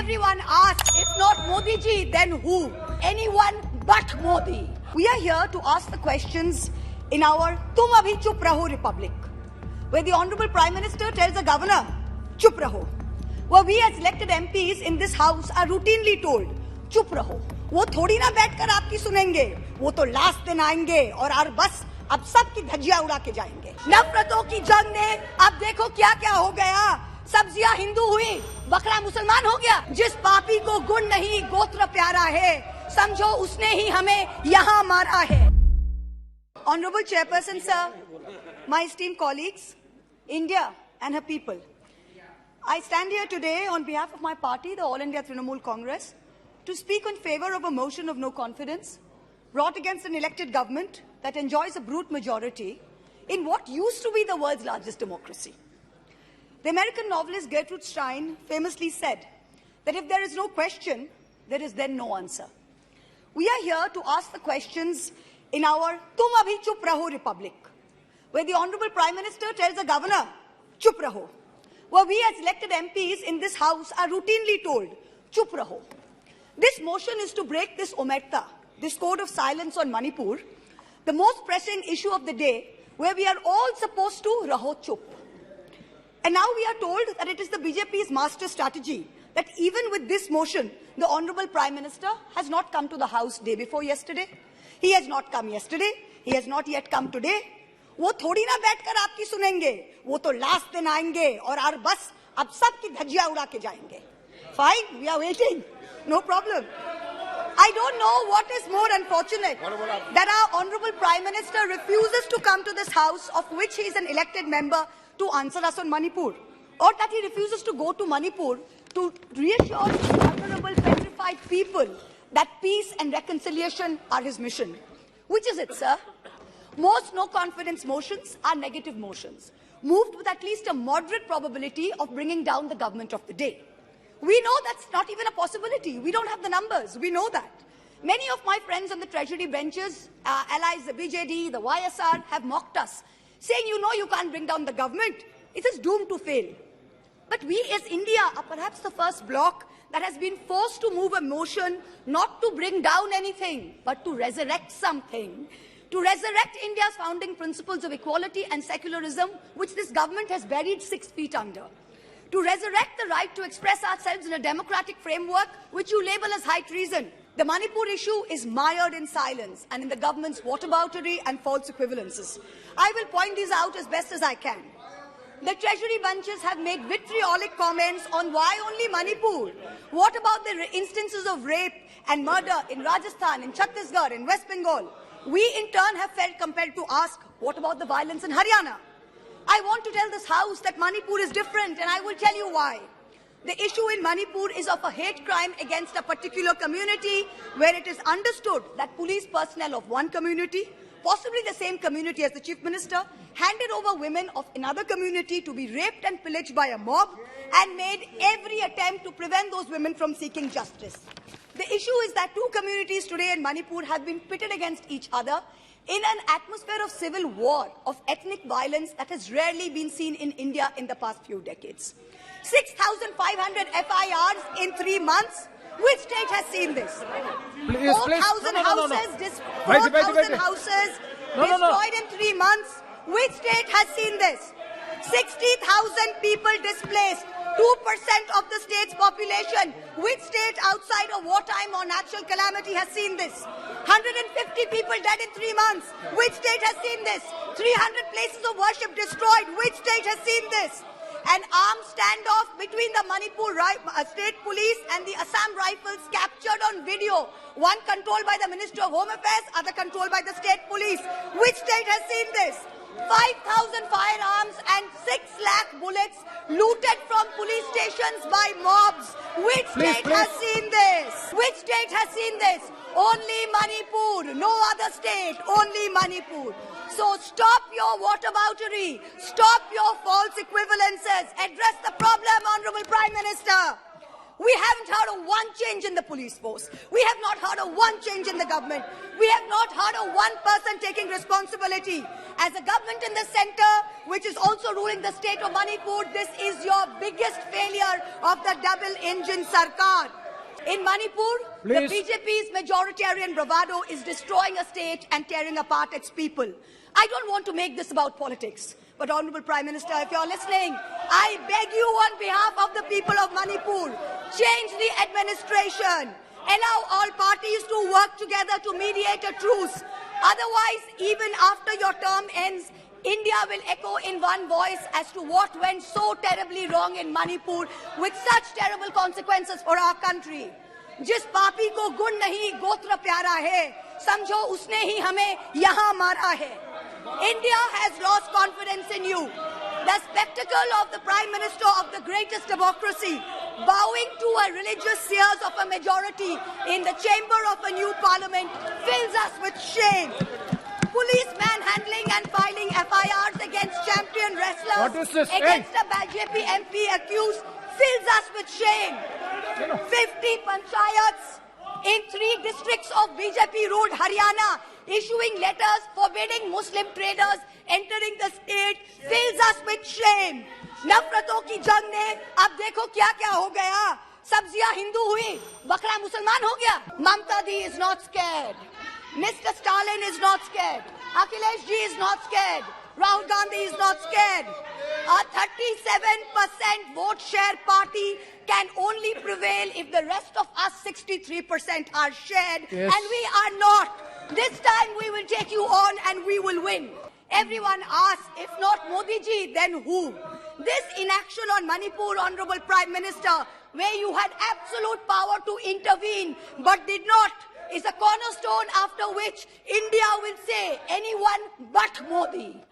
everyone asks, if not Modi ji, then who? Anyone but Modi. We are here to ask the questions in our Tum Abhi Chup Raho Republic, where the Honorable Prime Minister tells the Governor, Chup Raho. Where we as elected MPs in this house are routinely told, Chup Raho. वो थोड़ी ना बैठकर आपकी सुनेंगे, वो तो last दिन आएंगे और बस अब सबकी धज्जियां उड़ा के जाएंगे। नफरतों की जंग ने अब देखो क्या क्या हो गया। सब्जियां हिंदू हुई, बकरा मुसलमान हो गया। जिस पापी को गुण नहीं गोत्र प्यारा है, समझो उसने ही हमें यहाँ मारा है। Honorable Chairperson sir, my esteemed colleagues, India and her people, I stand here today on behalf of my party, the All India Trinamool Congress, to speak in favor of a motion of no confidence brought against an elected government that enjoys a brute majority in what used to be the world's largest democracy. The American novelist Gertrude Stein famously said that if there is no question, there is then no answer. We are here to ask the questions in our Tum Abhi Chup Raho Republic, where the Honorable Prime Minister tells the Governor, Chup Raho. Where we as elected MPs in this house are routinely told, Chup Raho. This motion is to break this omerta, this code of silence on Manipur, the most pressing issue of the day, where we are all supposed to raho chup. And now we are told that it is the BJP's master strategy that even with this motion, the Honorable Prime Minister has not come to the House day before yesterday. He has not come yesterday. He has not yet come today. वो थोड़ी ना बैठकर आपकी सुनेंगे, वो तो last दिन आएंगे और बस अब सबकी धज्जियां उड़ा के जाएंगे. Fine, we are waiting. No problem. I don't know what is more unfortunate, that our Honorable Prime Minister refuses to come to this House, of which he is an elected member, to answer us on Manipur, or that he refuses to go to Manipur to reassure vulnerable, petrified people that peace and reconciliation are his mission. Which is it, sir? Most no-confidence motions are negative motions, moved with at least a moderate probability of bringing down the government of the day. We know that's not even a possibility. We don't have the numbers. We know that. Many of my friends on the Treasury benches, allies, the BJD, the YSR, have mocked us, saying, you know, you can't bring down the government. It is doomed to fail. But we as India are perhaps the first bloc that has been forced to move a motion not to bring down anything, but to resurrect something, to resurrect India's founding principles of equality and secularism, which this government has buried 6 feet under. To resurrect the right to express ourselves in a democratic framework, which you label as high treason. The Manipur issue is mired in silence and in the government's whataboutery and false equivalences. I will point these out as best as I can. The Treasury bunches have made vitriolic comments on why only Manipur. What about the instances of rape and murder in Rajasthan, in Chhattisgarh, in West Bengal? We in turn have felt compelled to ask, what about the violence in Haryana? I want to tell this House that Manipur is different, and I will tell you why. The issue in Manipur is of a hate crime against a particular community, where it is understood that police personnel of one community, possibly the same community as the Chief Minister, handed over women of another community to be raped and pillaged by a mob and made every attempt to prevent those women from seeking justice. The issue is that 2 communities today in Manipur have been pitted against each other in an atmosphere of civil war, of ethnic violence that has rarely been seen in India in the past few decades. 6,500 FIRs in 3 months. Which state has seen this? 4,000 houses destroyed in 3 months. Which state has seen this? 60,000 people displaced, 2% of the state's population. Which state outside of wartime or natural calamity has seen this? 150 people dead in 3 months. Which state has seen this? 300 places of worship destroyed. Which state has seen this? An armed standoff between the Manipur state police and the Assam Rifles captured on video. One controlled by the Ministry of Home Affairs, other controlled by the state police. Which state has seen this? 5,000 firearms and 6 lakh bullets looted from police stations by mobs. Which state has seen this? Which state has seen this? Only Manipur, no other state, only Manipur. So stop your whataboutery, stop your false equivalences, address the problem, Honorable Prime Minister. We haven't heard of one change in the police force. We have not heard of one change in the government. We have not heard of one person taking responsibility. As a government in the center, which is also ruling the state of Manipur, this is your biggest failure of the double-engine Sarkar. In Manipur, the BJP's majoritarian bravado is destroying a state and tearing apart its people. I don't want to make this about politics. But Honorable Prime Minister, if you're listening, I beg you on behalf of the people of Manipur, change the administration. Allow all parties to work together to mediate a truce. Otherwise, even after your term ends, India will echo in one voice as to what went so terribly wrong in Manipur with such terrible consequences for our country. जिस पापी को गुण नहीं गोत्र प्यारा है, समझो उसने ही हमें यहाँ मारा है. India has lost confidence in you. The spectacle of the Prime Minister of the greatest democracy bowing to a religious seers of a majority in the chamber of a new parliament fills us with shame. Police manhandling and filing FIRs against champion wrestlers against a BJP MP accused fills us with shame. 50 panchayats in 3 districts of BJP-ruled Haryana issuing letters forbidding Muslim traders entering the state fills us with shame. नफरतों की जंग ने अब देखो क्या-क्या हो गया. सब्जियां हिंदू हुई, बकरा मुसलमान हो गया. Mamta Di is not scared. Mr. Stalin is not scared. Akhilesh Ji is not scared. Rahul Gandhi is not scared. A 37% vote share party can only prevail if the rest of us 63% are shared, and we are not. This time we will take you on and we will win. Everyone asks, if not Modi ji, then who? This inaction on Manipur, Honorable Prime Minister, where you had absolute power to intervene but did not, is a cornerstone after which India will say anyone but Modi.